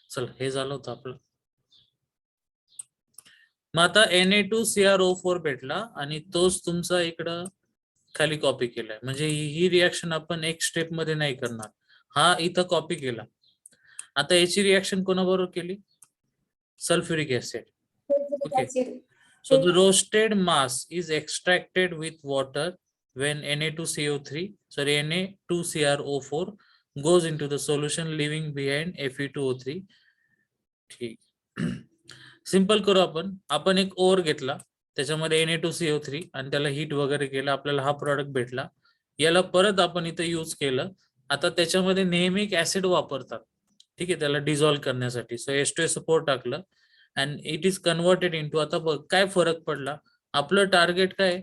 चल हे झालं होतं आपलं. मग आता Na2CrO4 भेटला आणि तोच तुमचा इकडं खाली कॉपी केलाय. म्हणजे ही रिॲक्शन आपण एक स्टेप मध्ये नाही करणार. हा इथं कॉपी केला. आता याची रिॲक्शन कोणाबरोबर केली? Sulphuric acid. Okay. So the roasted mass is extracted with water when Na2CrO4 goes into the solution leaving behind Fe2O3. ठीक. सिंपल करू आपण एक ओव्हर घेतला, त्याच्यामध्ये Na2CO3 आणि त्याला हीट वगैरे केलं, आपल्याला हा प्रॉडक्ट भेटला. याला परत आपण इथे यूज केलं. आता त्याच्यामध्ये नेहमी एक ऍसिड वापरतात, ठीक आहे, त्याला डिझॉल्व्ह करण्यासाठी. सो H2SO4 टाकलं and it is converted into, आता बघ काय फरक पडला. आपलं टार्गेट काय?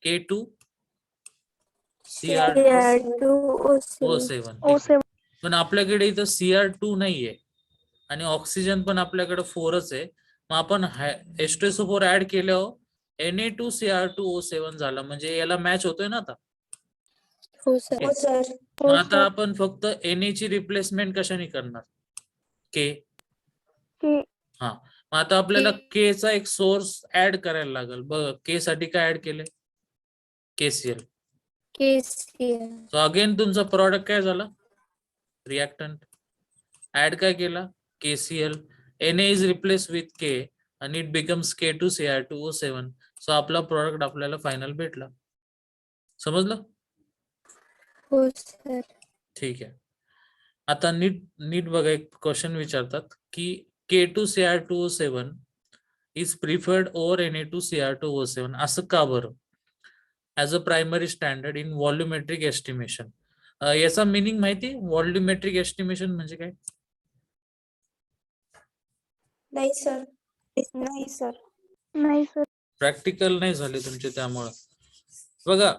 K2CR2O7. पण आपल्याकडे इथं Cr2 नाहीये आणि ऑक्सिजन पण आपल्याकडे 4च आहे. मग आपण H2SO4 ऍड केल्यावर Na2CR2O7 झाला. म्हणजे याला मॅच होतोय ना आता. हो सर. मग आता आपण फक्त Na ची रिप्लेसमेंट कशाने करणार? K. हा, मग आता आपल्याला K चा एक सोर्स ऍड करायला लागेल. बघ K साठी काय ऍड केलंय? KCl. सो अगेन तुमचा प्रॉडक्ट काय झाला? रिएक्टंट. ऍड काय केला? KCl. Na is replace with K आणि इट बिकम्स K2Cr2O7. सो आपला प्रॉडक्ट आपल्याला फायनल भेटला. समजलं? हो सर. ठीक आहे. आता नीट बघा, एक क्वेश्चन विचारतात की K2Cr2O7 is preferred over Na2Cr2O7. असं का बरं? As a primary standard in volumetric estimation. याचा मिनिंग माहिती? व्हॉल्युमेट्रिक एस्टिमेशन म्हणजे काय? नाही सर. प्रॅक्टिकल नाही झाले तुमचे, त्यामुळे बघा,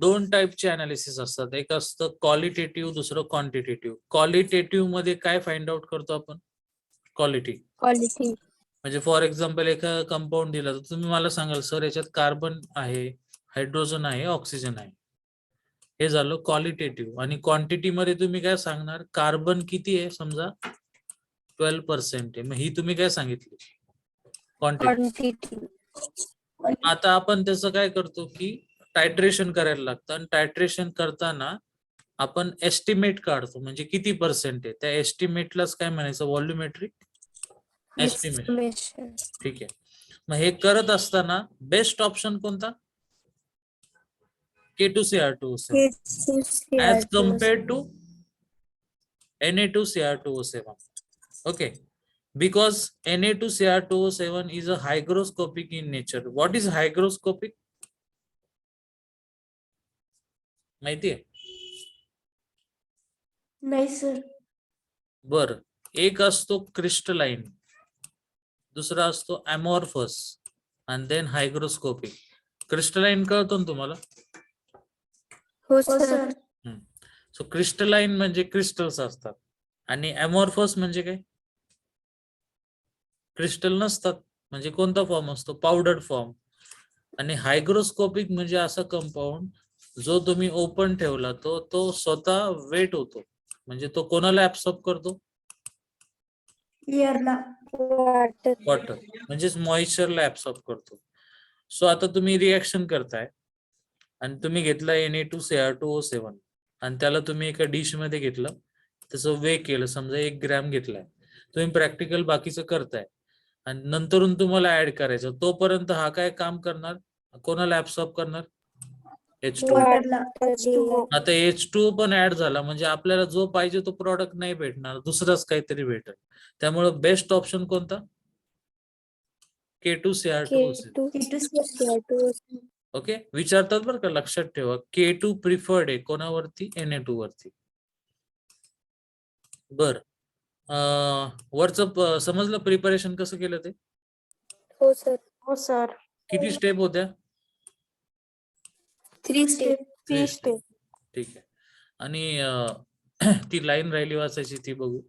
दोन टाईपचे अनालिसिस असतात. एक असतं क्वालिटेटिव्ह, दुसरं क्वांटिटेटिव्ह. क्वालिटेटिव्ह मध्ये काय फाइंड आउट करतो आपण? क्वालिटी. म्हणजे फॉर एक्झाम्पल एका कंपाऊंड दिला तर तुम्ही मला सांगाल सर याच्यात कार्बन आहे, हायड्रोजन आहे, ऑक्सिजन आहे. हे झालं क्वालिटेटिव्ह. आणि क्वांटिटी मध्ये तुम्ही काय सांगणार? कार्बन किती आहे समजा 12% आहे. मग ही तुम्ही काय सांगितली? क्वांटिटी. आता आपण त्याचं काय करतो की टायट्रेशन करायला लागतं आणि टायट्रेशन करताना आपण एस्टिमेट काढतो, म्हणजे किती पर्सेंट आहे. त्या एस्टिमेटलाच काय म्हणायचं? व्हॉल्युमेट्रिक एस्टिमेशन. ठीक आहे. मग हे करत असताना बेस्ट ऑप्शन कोणता? K2Cr2O7 as compared to Na2Cr2O7. Okay. Because Na2Cr2O7 is a hygroscopic in nature. What is hygroscopic? माहिती आहे? नाही सर. बर, एक असतो क्रिस्टलाइन, दुसरा असतो अमॉर्फस आणि देन हायग्रोस्कोपिक. क्रिस्टलाइन कळतो ना तुम्हाला? हो सर. सो क्रिस्टलाइन म्हणजे क्रिस्टल्स असतात आणि अमॉर्फस म्हणजे काय? क्रिस्टल नसतात. म्हणजे कोणता फॉर्म असतो? Powder form. आणि हायग्रोस्कोपिक म्हणजे असा कंपाऊंड जो तुम्ही ओपन ठेवला तो स्वतः वेट होतो. म्हणजे तो कोणाला ऍब्सॉर्ब करतो? एअरला. वॉटर म्हणजेच मॉइश्चरला ऍब्सॉर्ब करतो. सो आता तुम्ही रिएक्शन करताय आणि तुम्ही घेतला Na2Cr2O7 आणि त्याला तुम्ही एका डिश मध्ये घेतलं, त्याचं वे केलं, समजा 1 ग्रॅम घेतलाय. तुम्ही प्रॅक्टिकल बाकीचं करताय आणि नंतरून तुम्हाला ऍड करायचं. तोपर्यंत हा काय काम करणार? कोणाला ऍब्सॉर्ब करणार? H2. आता H2 पण ऍड झाला म्हणजे आपल्याला जो पाहिजे तो प्रॉडक्ट नाही भेटणार, दुसराच काहीतरी भेटेल. त्यामुळे बेस्ट ऑप्शन कोणता? K2Cr2O7. ओके, विचारतात बरं का, लक्षात ठेवा. K2 प्रिफर्ड आहे कोणावरती? Na2 वरती. बर, वरचं समजलं प्रिपरेशन कसं केलं ते? हो सर. किती स्टेप होत्या? 3 स्टेप. ठीक आहे. आणि ती लाईन राहिली वाचायची, ती बघू.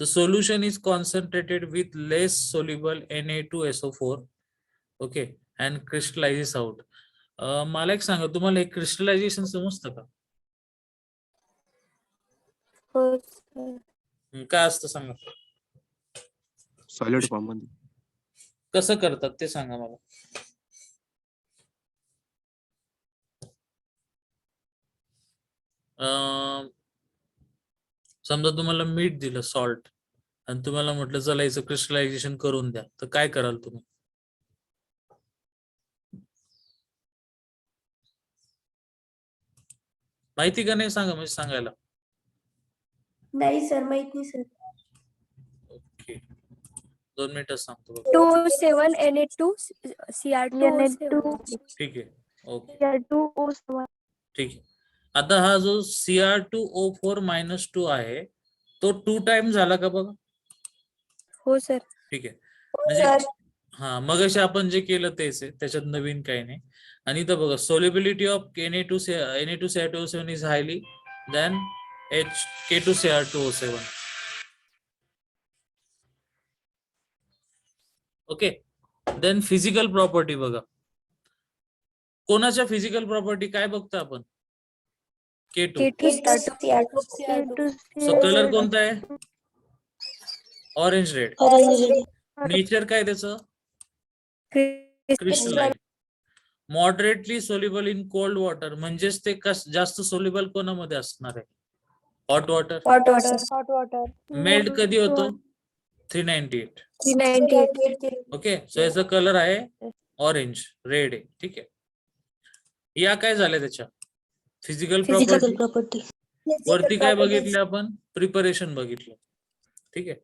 The solution is concentrated with less soluble Na2SO4, okay, and crystallizes out. मला एक सांगा, तुम्हाला हे क्रिस्टलायझेशन समजतं का? हो सर. काय असतं सांगा. सॉलिड फॉर्म मध्ये. कसं करतात ते सांगा मला. समजा तुम्हाला मीठ दिलं, सॉल्ट, आणि तुम्हाला म्हटलं चला याचं क्रिस्टलायझेशन करून द्या, तर काय कराल तुम्ही. माहिती का नाही सांगा, म्हणजे सांगायला. नाही सर, माहित नाही सर. ओके, 2 मिनिटं सांगतो बघा. 2 7 Na2 Cr2 ठीक आहे. Okay, Cr2O7. ठीक आहे. आता हा जो Cr2O4-2 आहे तो 2 टाइम झाला का बघा. हो सर. ठीक आहे, म्हणजे हा मगाशी आपण जे केलं तेच आहे, त्याच्यात नवीन काही नाही. आणि इथं बघा, solubility of Na2Cr2O7 is highly than K2Cr2O7. Okay, then physical property बघा. कोणाच्या फिजिकल प्रॉपर्टी काय बघतो आपण. K2. सो कलर कोणता आहे. Orange red. नेचर काय त्याचं. Crystalline. Moderately soluble in cold water, म्हणजेच ते जास्त सोल्युबल कोणामध्ये असणार आहे. Hot water. मेल्ट कधी होतो. 398. 398. ओके, सो याचा कलर आहे ऑरेंज रेड आहे. ठीक आहे, या काय झाल्या त्याच्या फिजिकल प्रॉपर्टी. वरती काय बघितलं आपण. प्रिपरेशन बघितलं. ठीक आहे,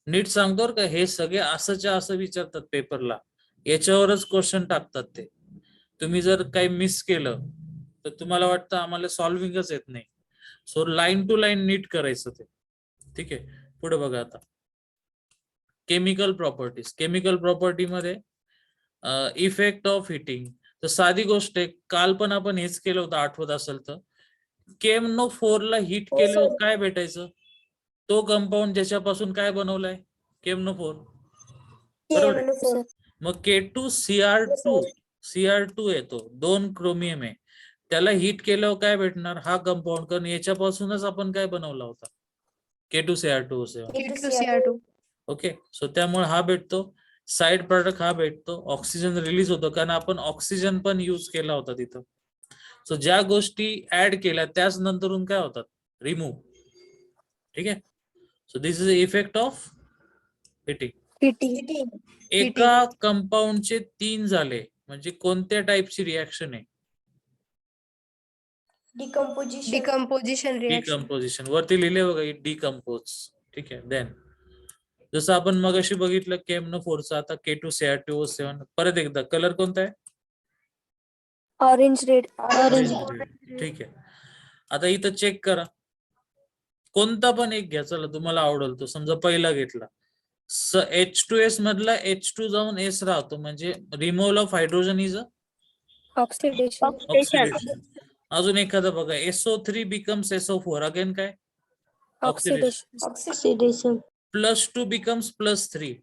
नीट सांगतो का, हे सगळे असंच्या असं विचारतात पेपरला, याच्यावरच क्वेश्चन टाकतात ते. तुम्ही जर काही मिस केलं तर तुम्हाला वाटतं आम्हाला सॉल्विंगच येत नाही. सो लाईन टू लाईन नीट करायचं ते. ठीक आहे, पुढे बघा आता. Chemical properties. केमिकल प्रॉपर्टी मध्ये इफेक्ट ऑफ हिटिंग. तर साधी गोष्ट आहे, काल पण आपण हेच केलं होतं, आठवत असेल तर. KMnO4 ला हिट केल्यावर काय भेटायचं. तो कंपाऊंड ज्याच्यापासून काय बनवलाय. KMnO4. बरोबर आहे. मग K2Cr2 येतो, 2 क्रोमियम आहे, त्याला हिट केल्यावर काय भेटणार. हा कंपाऊंड, कारण याच्यापासूनच आपण काय बनवला होता. K2Cr2O7. ओके, सो त्यामुळे हा भेटतो. साइड प्रोडक्ट हा भेटतो. ऑक्सिजन रिलीज होतो, कारण आपण ऑक्सिजन पण युज केला होता तिथं. सो ज्या गोष्टी ऍड केल्या त्याच नंतरून काय होतात. रिमूव्ह. ठीक आहे, so this is effect of heating. एका कंपाऊंडचे 3 झाले म्हणजे कोणत्या टाइपची रिॲक्शन आहे. डिकम्पोजिशन. वरती लिहिले बघा, डिकम्पोज. ठीक आहे, देन जसं आपण मगाशी बघितलं KMnO4 चा, आता K2Cr2O7. परत एकदा कलर कोणता आहे. Orange red. ठीक आहे, आता इथं चेक करा, कोणता पण एक घ्या, चला तुम्हाला आवडेल तो. समजा पहिला घेतला, H2S मधला H2 जाऊन S राहतो, म्हणजे removal of hydrogen is oxidation. अजून एखादा बघा, SO3 बिकम्स SO4, अगेन काय. ऑक्सिडेशन. +2 becomes +3,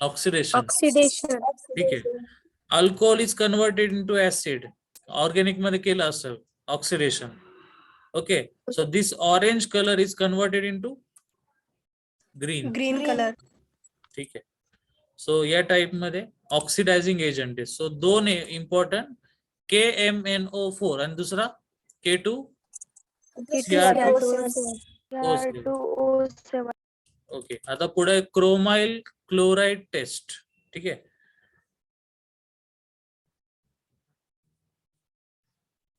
oxidation. ठीक आहे, alcohol is converted into acid, organic मध्ये केलं असेल oxidation. Okay, so this orange colour is converted into green colour. ठीक आहे, सो या टाइप मध्ये ऑक्सिडायझिंग एजंट आहे. सो 2 इम्पॉर्टंट, KMnO4 आणि दुसरा K2Cr2O7. ओके, आता पुढे क्रोमाइल क्लोराइड टेस्ट. ठीक आहे,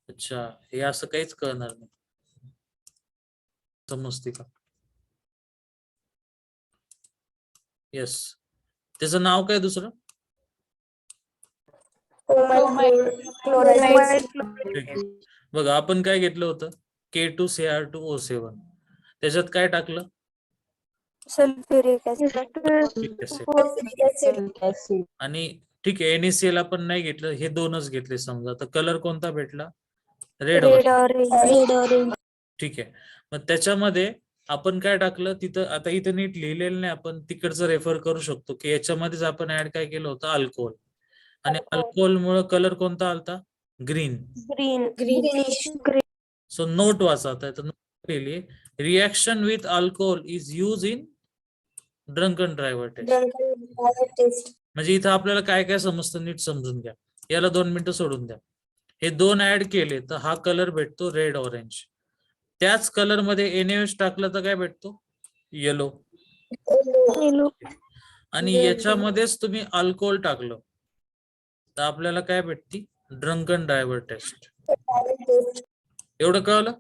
अच्छा, हे असं काहीच कळणार नाही, समजते का. येस, त्याचं नाव काय दुसरं. ठीक आहे, बघा आपण काय घेतलं होतं. K2Cr2O7, त्याच्यात काय टाकलं. सल्फ्युरिक आणि ठीक आहे, NaCl आपण नाही घेतलं, हे 2च घेतले समजा. तर कलर कोणता भेटला. रेड. ऑरेंज. ठीक आहे, मग त्याच्यामध्ये आपण काय टाकलं तिथं. आता इथं नीट लिहिलेलं नाही, आपण तिकडचं रेफर करू शकतो की याच्यामध्येच आपण ऍड काय केलं होतं. अल्कोहोल. आणि अल्कोहोल मुळे कलर कोणता आलता. ग्रीन. ग्रीन. सो नोट वाचा, तर लिहिली reaction with alcohol is use in drunken driver test. म्हणजे इथं आपल्याला काय काय समजतं नीट समजून घ्या. याला 2 मिनिटं सोडून द्या. हे 2 ऍड केले तर हा कलर भेटतो रेड ऑरेंज. त्याच कलर मध्ये NaOH टाकलं तर काय भेटतो येलो. येलो. आणि याच्यामध्येच तुम्ही अल्कोहोल टाकलं तर आपल्याला काय भेटती ड्रंकन ड्रायव्हर टेस्ट. एवढं कळलं?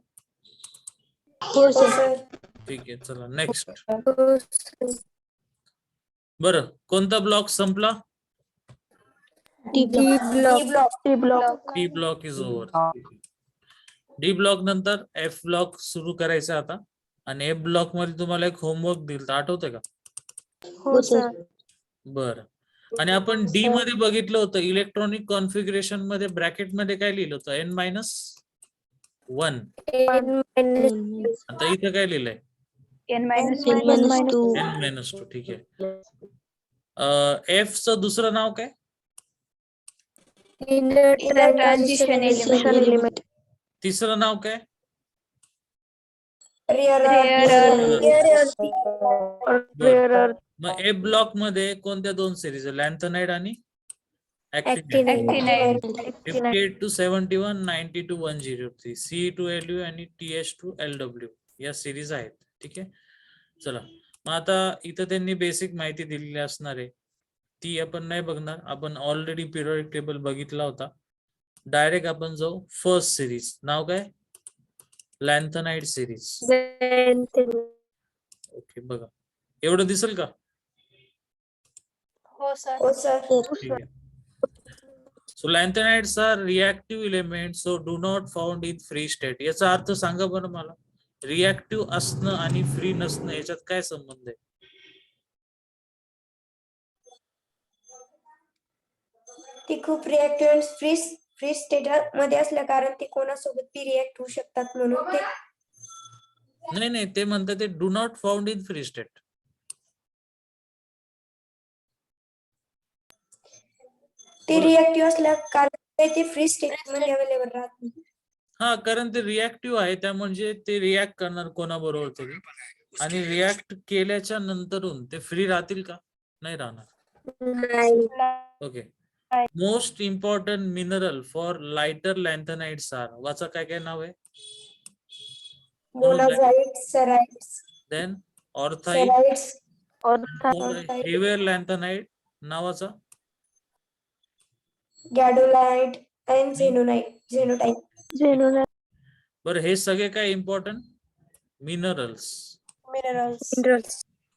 हो सर. ठीक आहे, चला नेक्स्ट. हो सर. बरं, कोणता ब्लॉक संपला? D block. D block is over. D block नंतर एफ ब्लॉक सुरू करायचा आता. आणि एफ ब्लॉक मध्ये तुम्हाला एक होमवर्क दिलं, आठवतंय का? हो सर. बरं. आणि आपण डी मध्ये बघितलं होतं इलेक्ट्रॉनिक कॉन्फिगरेशन मध्ये ब्रॅकेट मध्ये काय लिहिलं होतं N-1. आता इथं काय लिहिलंय N-2. N-2. ठीक आहे. एफ चं दुसरं नाव काय? Transition element. तिसरं नाव काय? मग एफ ब्लॉक मध्ये कोणत्या 2 सिरीज आहे? लॅन्थनाइड आणि ऍक्टिनाइड. 58 to 71, 90 to 103, Ce2Lu आणि TH2LW या सिरीज आहेत. ठीक आहे, चला मग आता इथं त्यांनी बेसिक माहिती दिलेली असणार आहे, ती आपण नाही बघणार. आपण ऑलरेडी पिरियोडिक टेबल बघितला होता. डायरेक्ट आपण जाऊ फर्स्ट सिरीज. नाव काय? लॅन्थनाइड सिरीज. ओके, बघा एवढं दिसेल का? हो सर. ठीक आहे. So lanthanides are reactive elements, so do not found in free state. याचा अर्थ सांगा बरं मला. रिएक्टिव्ह असणं आणि फ्री नसणं याच्यात काय संबंध आहे? ती खूप रिएक्टिव्ह फ्री स्टेट मध्ये असल्या कारण ते कोणासोबत बी रिएक्ट होऊ शकतात म्हणून ते. नाही, ते म्हणतात ते do not found in free state. ते रिएक्टिव्ह असल्या कारण ते फ्री स्टेट मध्ये अवेलेबल राहत नाही. हा, कारण ते रिएक्टिव्ह आहे, त्या म्हणजे ते रिॲक्ट करणार कोणाबरोबर तरी, आणि रिॲक्ट केल्याच्या नंतरून ते फ्री राहतील का? नाही राहणार. Okay. Most important mineral for lighter lanthanides are. वाचा काय काय नाव आहे? मोनाझाइट, सराइट्स, देन ऑर्थाइट, हेवियर लॅन्थनाइड नावाचा, गॅडोलाइट आणि झेनोटाइप. बरं, हे सगळे काय इम्पॉर्टंट मिनरल्स.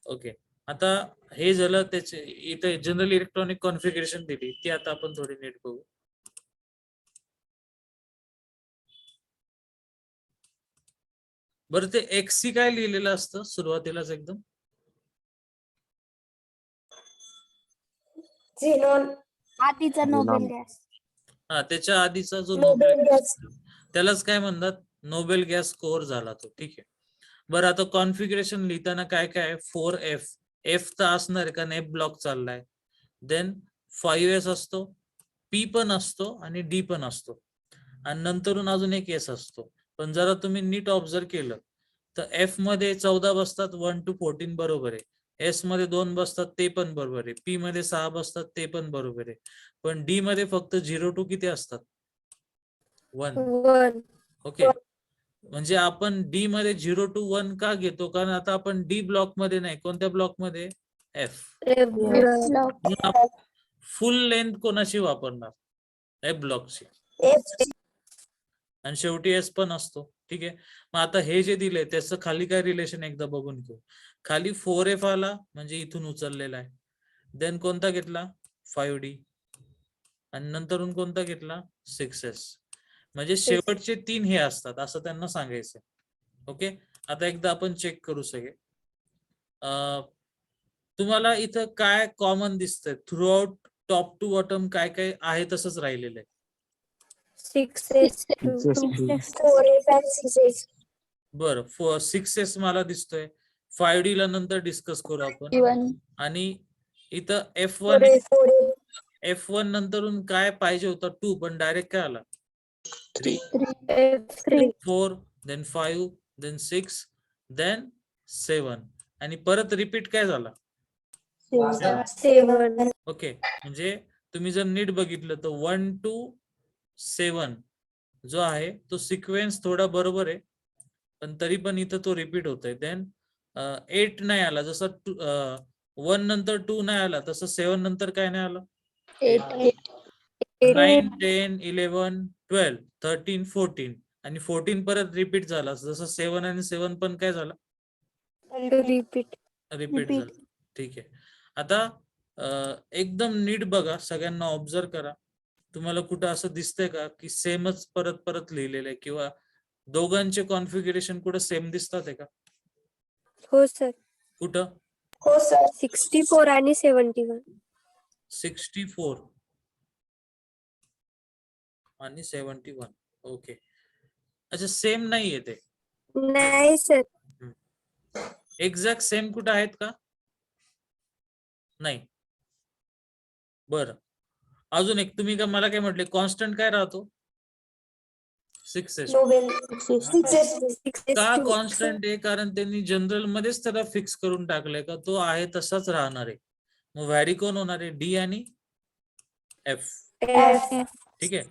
ओके, आता हे झालं त्याचे. इथे जनरल इलेक्ट्रॉनिक कॉन्फिगरेशन दिली, ती आता आपण थोडी नीट बघू. बरं, ते XC काय लिहिलेलं असतं सुरुवातीलाच एकदम? झेनॉन. आधीचा नोबेल गॅस. हा, त्याच्या आधीचा जो नोबेल गॅस, त्यालाच काय म्हणतात? नोबेल गॅस स्कोअर झाला तो. ठीक आहे. बरं, आता कॉन्फिगरेशन लिहिताना काय काय? 4F. एफ तर असणार आहे कारण एफ ब्लॉक चाललाय. देन 5S असतो, P पण असतो आणि D पण असतो, आणि नंतरून अजून एक S असतो. पण जरा तुम्ही नीट ऑब्झर्व केलं तर F मध्ये 14 बसतात, 1 to 14 बरोबर आहे. S मध्ये 2 बसतात, ते पण बरोबर आहे. P मध्ये 6 बसतात, ते पण बरोबर आहे. पण D मध्ये फक्त 0 to किती असतात? 1. ओके, म्हणजे आपण D मध्ये 0 to 1 का घेतो? कारण आता आपण D ब्लॉक मध्ये नाही, कोणत्या ब्लॉक मध्ये? F. फुल लेंथ कोणाची वापरणार? F ब्लॉकची. आणि शेवटी S पण असतो. ठीक आहे, मग आता हे जे दिले त्याचं खाली काय रिलेशन एकदा बघून घेऊ. खाली 4F आला म्हणजे इथून उचललेला आहे. देन कोणता घेतला? 5D. आणि नंतरून कोणता घेतला? 6S. म्हणजे शेवटचे 3 हे असतात असं त्यांना सांगायचं. ओके, आता एकदा आपण चेक करू सगळे. तुम्हाला इथं काय कॉमन दिसतंय? Throughout top to bottom काय काय आहे तसंच राहिलेलं आहे. 6S. बरं, 6S मला दिसतोय. 5D ला नंतर डिस्कस करू आपण. आणि इथं F1 नंतरून काय पाहिजे होता? 2, पण डायरेक्ट काय आला? 3. 4, देन 5, देन 6, देन 7 आणि परत रिपीट काय झाला? 7. ओके, म्हणजे तुम्ही जर नीट बघितलं तर 1 to 7 जो आहे तो सिक्वेन्स थोडा बरोबर आहे, पण तरी पण इथं तो रिपीट होतोय. देन 8 नाही आला, जसं 1 नंतर 2 नाही आला तसं 7 नंतर काय नाही आलं? 9, 10, 11, 12, 13, 14 आणि 14 परत रिपीट झाला, जसं 7 आणि 7 पण काय झालं? रिपीट. रिपीट झालं. ठीक आहे. आता एकदम नीट बघा, सगळ्यांना ऑब्झर्व करा. तुम्हाला कुठं असं दिसतंय का की सेमच परत परत लिहिलेलं आहे किंवा दोघांचे कॉन्फिगरेशन कुठं सेम दिसतात आहे का? हो सर. कुठं? हो सर. 64 आणि 71. 64 आणि 71. ओके, अच्छा, सेम नाहीये ते. नाही सर. एक्झॅक्ट सेम कुठं आहेत का? नाही. बरं, अजून एक, तुम्ही का मला काय म्हटले, कॉन्स्टंट काय राहतो? 6s. Nobel 6s. का कॉन्स्टंट आहे? कारण त्यांनी जनरल मध्येच त्याला फिक्स करून टाकलंय का तो आहे तसाच राहणार आहे. मग व्हॅरी कोण होणार आहे? डी आणि एफ. ठीक आहे.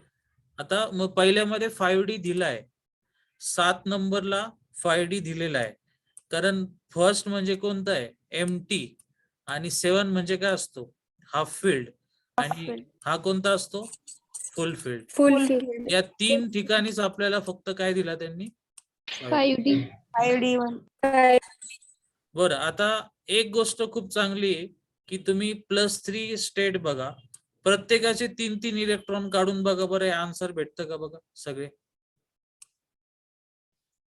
आता मग पहिल्यामध्ये 5D दिलाय, 7 नंबरला 5D दिलेला आहे, कारण फर्स्ट म्हणजे कोणतं आहे? एमटी, आणि 7 म्हणजे काय असतो? हाफ फील्ड, आणि हा कोणता असतो? फुल फील्ड. फुल फील्ड. या 3 ठिकाणीच आपल्याला फक्त काय दिला त्यांनी? 5D. बरं, आता एक गोष्ट खूप चांगली आहे की तुम्ही +3 स्टेट बघा, प्रत्येकाचे 3-3 इलेक्ट्रॉन काढून बघा बरं, आन्सर भेटतं का बघा. सगळे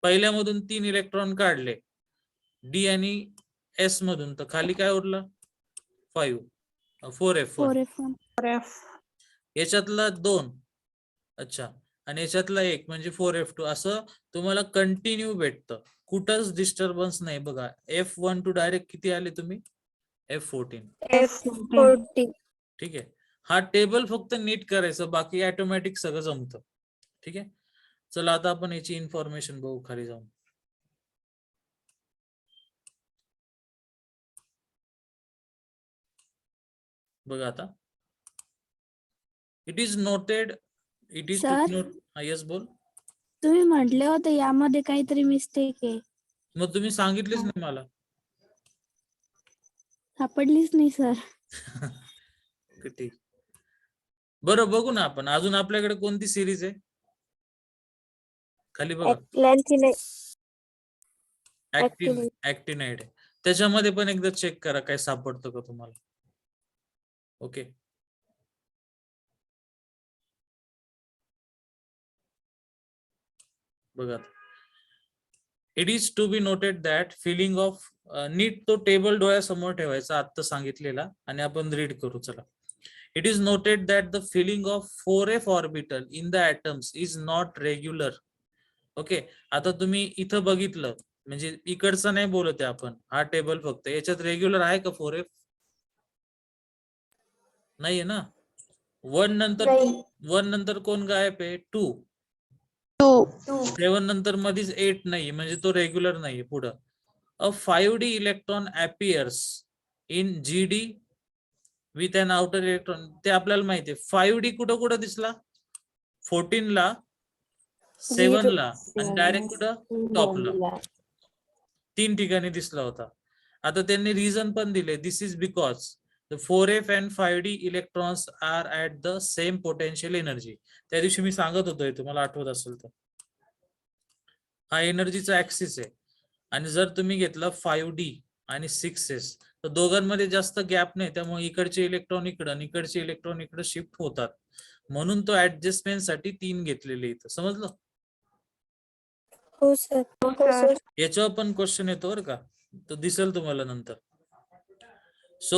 पहिल्यामधून 3 इलेक्ट्रॉन काढले डी आणि एस मधून, तर खाली काय उरलं? 5, 4f1. याच्यातला 2, अच्छा, आणि याच्यातला 1 म्हणजे 4f2. असं तुम्हाला कंटिन्यू भेटतं, कुठंच डिस्टर्बन्स नाही. बघा, f1 टू डायरेक्ट किती आले तुम्ही? f14. F14. ठीक आहे. हा टेबल फक्त नीट करायचं, बाकी ऑटोमॅटिक सगळं जमतं. ठीक आहे. चला आता आपण याची इन्फॉर्मेशन बघू खाली जाऊन. बघा आता, it is noted, it is Sir? Yes बोल. तुम्ही म्हटले होते यामध्ये काहीतरी मिस्टेक आहे. मग तुम्ही सांगितलेच नाही मला. सापडलीच नाही सर. ठीक, बरं, बघू ना आपण. अजून आपल्याकडे कोणती सिरीज आहे? खाली बघा, ऍक्टिनाइड आहे. त्याच्यामध्ये पण एकदा चेक करा काय सापडतं का तुम्हाला. ओके, बघा, it is to be noted that filling of, नीट तो टेबल डोळ्यासमोर ठेवायचा आत्ता सांगितलेला आणि आपण रीड करू. चला. It is noted that the filling of 4f orbital in the atoms is not regular. Okay, आता तुम्ही इथं बघितलं, म्हणजे इकडचं नाही बोलत आहे आपण, हा टेबल फक्त. याच्यात रेग्युलर आहे का 4f? नाहीये ना. 1 नंतर कोण गायब आहे? 2. 7 नंतर मध्येच 8 नाही, म्हणजे तो रेग्युलर नाहीये. पुढं, a 5D electron appears in GD with an outer electron. ते आपल्याला माहिती आहे. 5D कुठं कुठं दिसला? 14 ला, 7 ला, आणि डायरेक्ट कुठं? टॉपला. 3 ठिकाणी दिसला होता. आता त्यांनी रिझन पण दिले. This is because the 4f and 5D electrons are at the same potential energy. त्या दिवशी मी सांगत होतो, तुम्हाला आठवत असेल तर. हा एनर्जीचा ऍक्सिस आहे, आणि जर तुम्ही घेतलं 5D आणि 6s तर दोघांमध्ये जास्त गॅप नाही, त्यामुळे इकडचे इलेक्ट्रॉन इकडं आणि इकडचे इलेक्ट्रॉन इकडे शिफ्ट होतात. म्हणून तो ऍडजस्टमेंट साठी 3 घेतलेले इथं. समजलं? हो सर. याच्यावर पण क्वेश्चन येतो बरं का, तो दिसेल तुम्हाला नंतर. So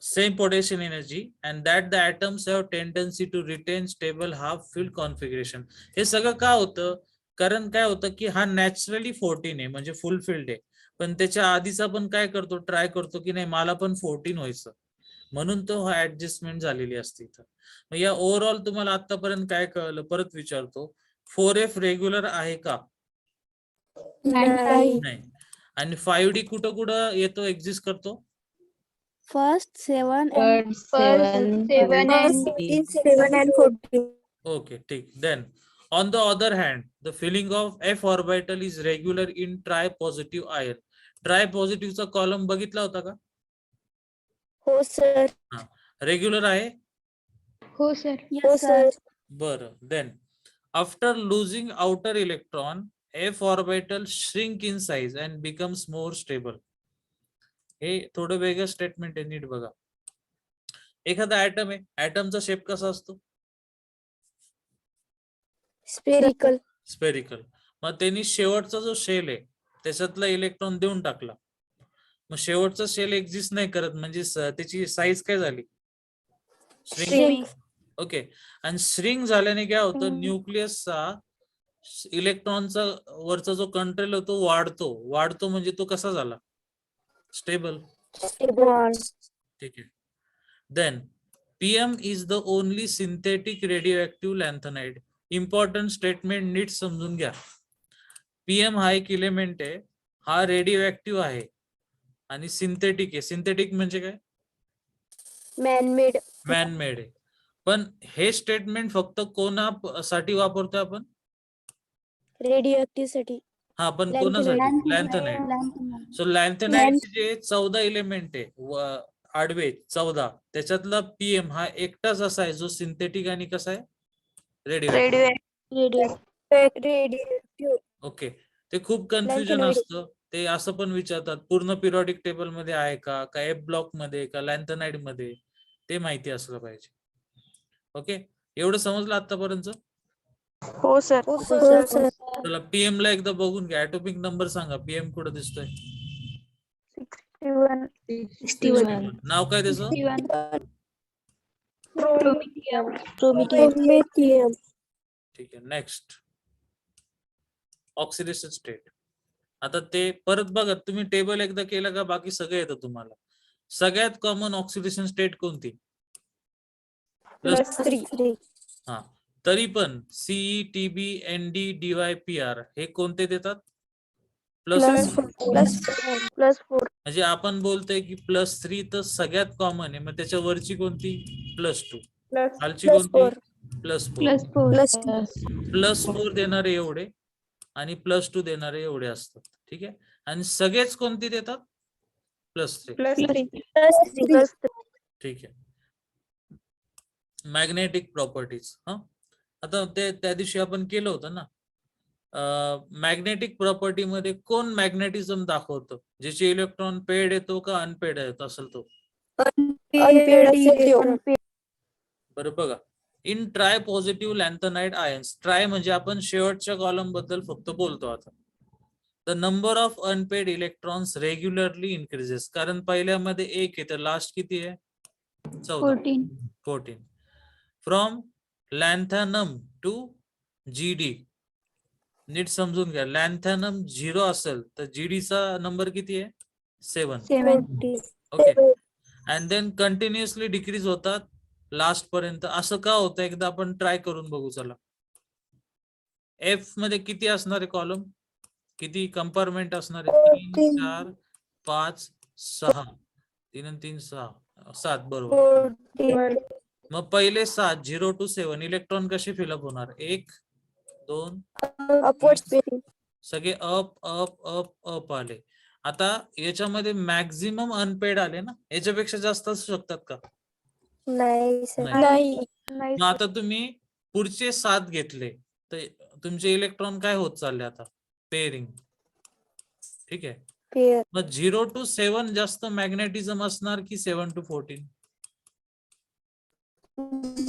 same potential energy and that the atoms have tendency to retain stable half filled configuration. हे सगळं का होतं? कारण काय होतं की हा नॅचरली 14 आहे, म्हणजे फुल फिल्ड आहे, पण त्याच्या आधीचा पण काय करतो? ट्राय करतो की नाही मला पण 14 व्हायचं, म्हणून तो हा ऍडजस्टमेंट झालेली असते इथं. मग या ओव्हरऑल तुम्हाला आतापर्यंत काय कळलं? परत विचारतो, 4f रेग्युलर आहे का? नाही. नाही. आणि 5D कुठं कुठं येतो, एक्झिस्ट करतो? First 7 First 7 and 7 and 14. Okay, ठीक. Then, on the other hand, the filling of f orbital is regular in tri-positive ion. Tri-positive चा कॉलम बघितला होता का? हो सर. रेग्युलर आहे? हो sir. हो yes sir. सर. बरं. Then, after losing outer electron, f orbital shrink in size and becomes more stable. हे थोडं वेगळं स्टेटमेंट आहे, नीट बघा. एखादा ऍटम आहे, ऍटमचा शेप कसा असतो? स्पेरिकल. स्पेरिकल. मग त्यांनी शेवटचा जो शेल आहे त्याच्यातला इलेक्ट्रॉन देऊन टाकला, मग शेवटचा शेल एक्झिस्ट नाही करत, म्हणजे त्याची साईज काय झाली? Shrink. ओके. आणि श्रिंक झाल्याने काय होतं, न्यूक्लियसचा इलेक्ट्रॉनचा वरचा जो कंट्रोल होतो वाढतो म्हणजे तो कसा झाला? स्टेबल. ठीक आहे. Then PM is the only synthetic radio lanthanide. Important statement नीट समजून घ्या. PM हा एक इलेमेंट आहे, हा रेडिओ ऍक्टिव्ह आहे आणि सिंथेटिक आहे. सिंथेटिक म्हणजे काय? मॅनमेड. मॅनमेड आहे. पण हे स्टेटमेंट फक्त कोणासाठी वापरतोय आपण? रेडिओ ऍक्टिव्ह साठी. हा, पण कोणासाठी? लॅन्थनाइड. सो लॅन्थनाइड जे 14 इलेमेंट आहे आडवे 14, त्याच्यातला PM हा एकटाच असा आहे जो सिंथेटिक आणि कसा आहे? रेडिओ. रेडिओ. ओके. ते खूप कन्फ्युजन लॅन्थनाइड. असतं. ते असं पण विचारतात, पूर्ण पिरियॉडिक टेबल मध्ये आहे का एफ ब्लॉक मध्ये का लॅन्थनाइड मध्ये, ते माहिती असलं पाहिजे. ओके, एवढं समजलं आतापर्यंत? हो सर. हो सर. चला PM ला एकदा बघून घ्या. ऍटॉमिक नंबर सांगा. PM कुठं दिसतोय? 61. नाव काय त्याचं? प्रोमिथियम. ठीक आहे. Next, oxidation state. आता ते परत बघा, तुम्ही टेबल एकदा केलं का बाकी सगळं येतं तुम्हाला. सगळ्यात कॉमन ऑक्सिडेशन स्टेट कोणती? +3. हा, तरी पण CE, TB, ND, DY, PR हे कोणते देतात? +4. म्हणजे आपण बोलतोय की +3 तर सगळ्यात कॉमन आहे, मग त्याच्या वरची कोणती? +2. खालची कोणती? +4. +4 देणारे एवढे आणि +2 देणारे एवढे असतात. ठीक आहे. आणि सगळेच कोणती देतात? +3. ठीक आहे. Magnetic properties. आता ते त्या दिवशी आपण केलं होतं ना, मॅग्नेटिक प्रॉपर्टी मध्ये कोण मॅग्नेटिझम दाखवतं, ज्याचे इलेक्ट्रॉन पेड येतो का अनपेड येतो असेल तो? बरं बघा, in tri positive lanthanide ions. Tri म्हणजे आपण शेवटच्या कॉलम बद्दल फक्त बोलतो आता. The number of unpaired electrons regularly increases. कारण पहिल्यामध्ये 1 आहे तर लास्ट किती आहे? 14. From lanthanum to GD. नीट समजून घ्या. लॅन्थॅनम 0 असेल तर GD चा नंबर किती आहे? 7. Okay. And then continuously decrease होतात लास्ट पर्यंत. असं का होतं एकदा आपण ट्राय करून बघू. चला, F मध्ये किती असणार आहे कॉलम? किती कंपार्टमेंट असणार आहे? 3, 4, 5, 6. 3 आणि 3 6, 7. बरोबर. मग पहिले 7 0 to 7 इलेक्ट्रॉन कसे फिलअप होणार? 1 2 सगळे अप अप अप अप आले. आता याच्यामध्ये मॅक्झिमम अनपेड आले ना, याच्यापेक्षा जास्त असू शकतात का? नाही. मग आता तुम्ही पुढचे 7 घेतले तर तुमचे इलेक्ट्रॉन काय होत चालले आता? पेअरिंग. ठीक आहे. मग 0 to 7 जास्त मॅग्नेटिझम असणार की 7 to 14?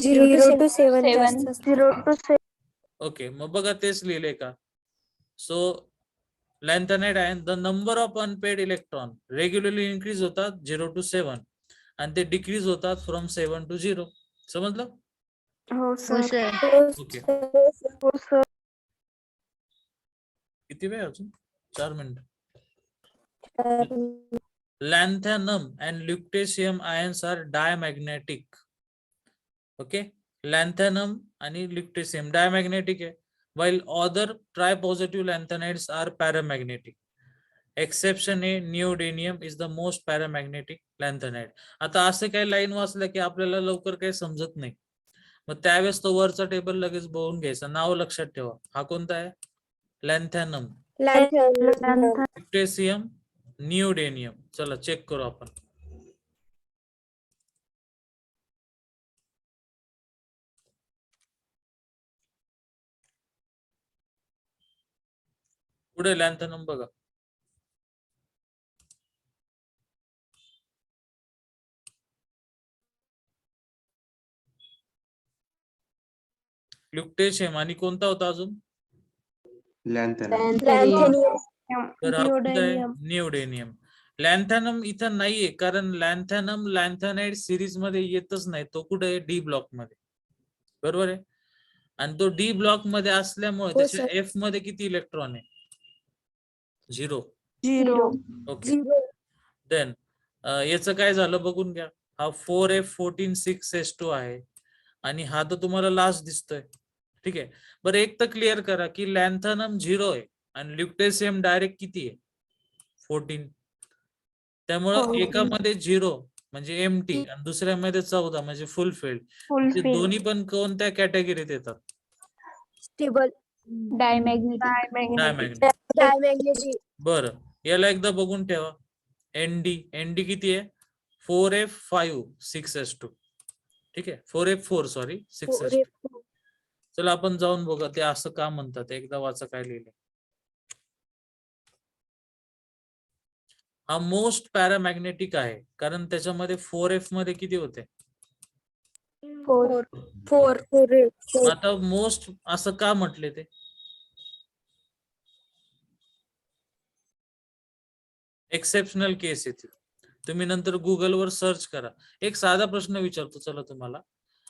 0 to 7. ओके, मग बघा तेच लिहिले का? So lanthanide ion, the number of unpaired electron regularly increase होतात 0 to 7 आणि ते डिक्रीज होतात फ्रॉम 7 to 0. समजलं? हो सर. ओके. किती वेळ अजून? 4 minute. Lanthanum and lutetium ions are diamagnetic. Okay. Lanthanum आणि ल्युटेशियम डायमॅग्नेटिक आहे. while other tripositive lanthanides are paramagnetic. Exception आहे neodymium is the most paramagnetic lanthanide. आता असे काही लाईन वाचल्या की आपल्याला लवकर काही समजत नाही, मग त्यावेळेस तो वरचा टेबल लगेच बघून घ्यायचा. नाव लक्षात ठेवा. हा कोणता आहे? लॅन्थॅनम, ल्युटेशियम, निओडेनियम. चला चेक करू आपण. पुढे लॅन्थॅनम बघा. ल्युटेशियम आणि कोणता होता अजून? लॅन्थॅनम. तर हा कोणता आहे? निओडेनियम. लॅन्थॅनम इथं नाहीये, कारण लॅन्थॅनम लॅन्थॅनाइड सिरीज मध्ये येतच नाही. तो कुठे आहे? डी ब्लॉक मध्ये. बरोबर आहे. आणि तो डी ब्लॉक मध्ये असल्यामुळे त्याच्या एफ मध्ये किती इलेक्ट्रॉन आहे? 0. ओके. देन याचं काय झालं बघून घ्या. हा 4F146S2 आहे आणि हा तर तुम्हाला लास्ट दिसतोय. ठीक आहे. बरं एक तर क्लिअर करा की लॅन्थॅनम 0 आहे आणि ल्युटेशियम डायरेक्ट किती आहे? 14. त्यामुळं एकामध्ये 0 म्हणजे एमटी आणि दुसऱ्यामध्ये 14 म्हणजे फुल फील्ड. दोन्ही पण कोणत्या कॅटेगरीत येतात? स्टेबल. डायमॅग्नेटिक. बरं याला एकदा बघून ठेवा. एनडी किती आहे? 4F5 6S2. ठीक आहे. 4F4 sorry 6S2. चला आपण जाऊन बघा ते असं का म्हणतात. एकदा वाचा काय लिहिलंय. हा मोस्ट पॅरामॅग्नेटिक आहे कारण त्याच्यामध्ये 4F मध्ये किती होते? 4. आता मोस्ट असं का म्हटले ते? एक्सेप्शनल केस येते. तुम्ही नंतर गुगलवर सर्च करा. एक साधा प्रश्न विचारतो चला तुम्हाला.